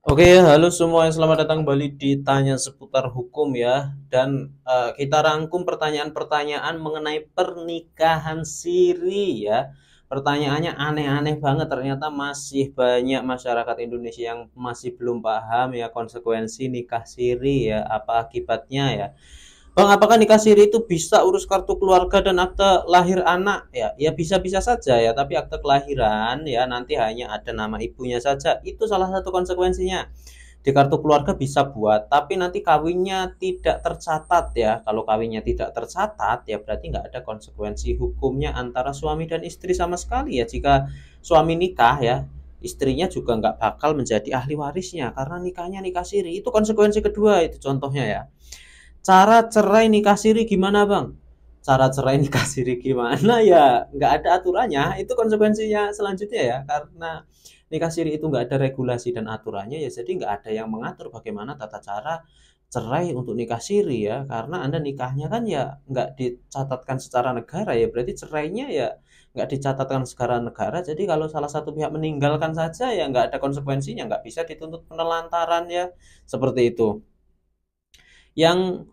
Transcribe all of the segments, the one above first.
Oke, halo semua, selamat datang kembali di Tanya Seputar Hukum ya. Dan kita rangkum pertanyaan-pertanyaan mengenai pernikahan siri ya. Pertanyaannya aneh-aneh banget, ternyata masih banyak masyarakat Indonesia yang masih belum paham ya konsekuensi nikah siri ya, apa akibatnya ya. Bang, apakah nikah siri itu bisa urus kartu keluarga dan akte lahir anak? Ya bisa-bisa saja ya, tapi akte kelahiran ya nanti hanya ada nama ibunya saja. Itu salah satu konsekuensinya. Di kartu keluarga bisa buat, tapi nanti kawinnya tidak tercatat ya. Kalau kawinnya tidak tercatat ya berarti nggak ada konsekuensi hukumnya antara suami dan istri sama sekali ya. Jika suami nikah ya, istrinya juga nggak bakal menjadi ahli warisnya karena nikahnya nikah siri. Itu konsekuensi kedua, itu contohnya ya. Cara cerai nikah siri gimana bang? Cara cerai nikah siri gimana ya? Nggak ada aturannya. Itu konsekuensinya selanjutnya ya. Karena nikah siri itu nggak ada regulasi dan aturannya ya. Jadi nggak ada yang mengatur bagaimana tata cara cerai untuk nikah siri ya. Karena Anda nikahnya kan ya nggak dicatatkan secara negara ya. Berarti cerainya ya nggak dicatatkan secara negara. Jadi kalau salah satu pihak meninggalkan saja ya nggak ada konsekuensinya. Nggak bisa dituntut penelantaran ya. Seperti itu. Yang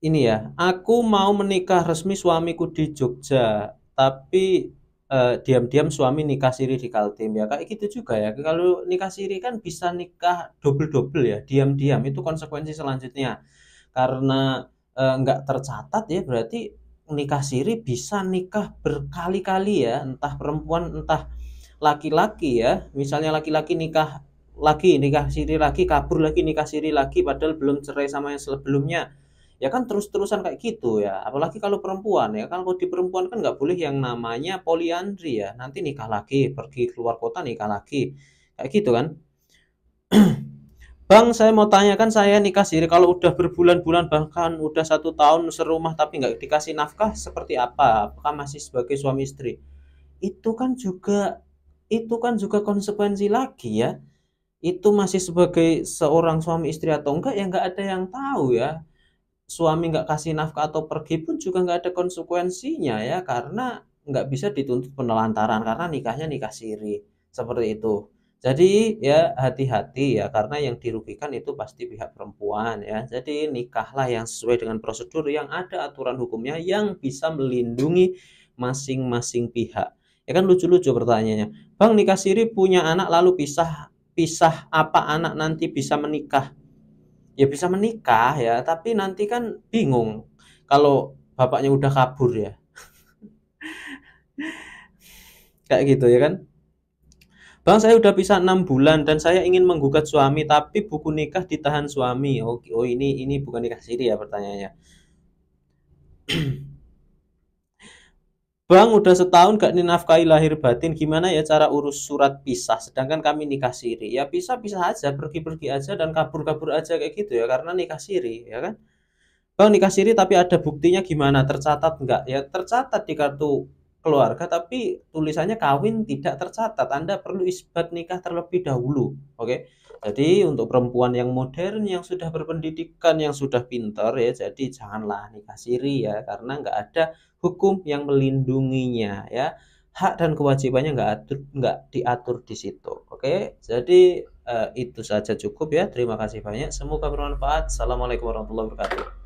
ini ya, aku mau menikah resmi suamiku di Jogja, tapi diam-diam suami nikah siri di Kaltim ya. Kayak gitu juga ya. Kalau nikah siri kan bisa nikah double-double ya, diam-diam. Itu konsekuensi selanjutnya. Karena nggak tercatat ya, berarti nikah siri bisa nikah berkali-kali ya, entah perempuan entah laki-laki ya. Misalnya laki-laki nikah lagi, nikah siri lagi, kabur lagi, nikah siri lagi, padahal belum cerai sama yang sebelumnya. Ya kan terus-terusan kayak gitu ya. Apalagi kalau perempuan ya, kalau di perempuan kan nggak boleh yang namanya poliandri ya. Nanti nikah lagi, pergi keluar kota nikah lagi. Kayak gitu kan. Bang, saya mau tanyakan, saya nikah siri kalau udah berbulan-bulan bahkan udah 1 tahun serumah tapi nggak dikasih nafkah seperti apa? Apakah masih sebagai suami istri? Itu kan juga itu kan juga konsekuensi lagi ya. Itu masih sebagai seorang suami istri atau enggak ya nggak ada yang tahu ya. Suami nggak kasih nafkah atau pergi pun juga nggak ada konsekuensinya ya, karena nggak bisa dituntut penelantaran karena nikahnya nikah siri seperti itu. Jadi ya hati-hati ya, karena yang dirugikan itu pasti pihak perempuan ya. Jadi nikahlah yang sesuai dengan prosedur yang ada aturan hukumnya yang bisa melindungi masing-masing pihak. Ya kan lucu-lucu pertanyaannya. Bang, nikah siri punya anak lalu pisah, pisah apa anak nanti bisa menikah? Ya bisa menikah ya, tapi nanti kan bingung kalau bapaknya udah kabur ya. Kayak gitu ya kan. Bang, saya udah pisah 6 bulan dan saya ingin menggugat suami tapi buku nikah ditahan suami. Oh, oh ini bukan nikah siri ya pertanyaannya. Bang, udah setahun gak dinafkahi lahir batin, gimana ya cara urus surat pisah sedangkan kami nikah siri? Ya pisah-pisah aja, pergi-pergi aja dan kabur-kabur aja kayak gitu ya, karena nikah siri ya kan. Bang, nikah siri tapi ada buktinya gimana? Tercatat nggak? Ya tercatat di kartu keluarga tapi tulisannya kawin tidak tercatat. Anda perlu isbat nikah terlebih dahulu. Oke. Jadi untuk perempuan yang modern, yang sudah berpendidikan, yang sudah pintar ya, jadi janganlah nikah siri ya, karena nggak ada hukum yang melindunginya ya. Hak dan kewajibannya nggak diatur di situ. Oke. Jadi itu saja cukup ya. Terima kasih banyak. Semoga bermanfaat. Assalamualaikum warahmatullahi wabarakatuh.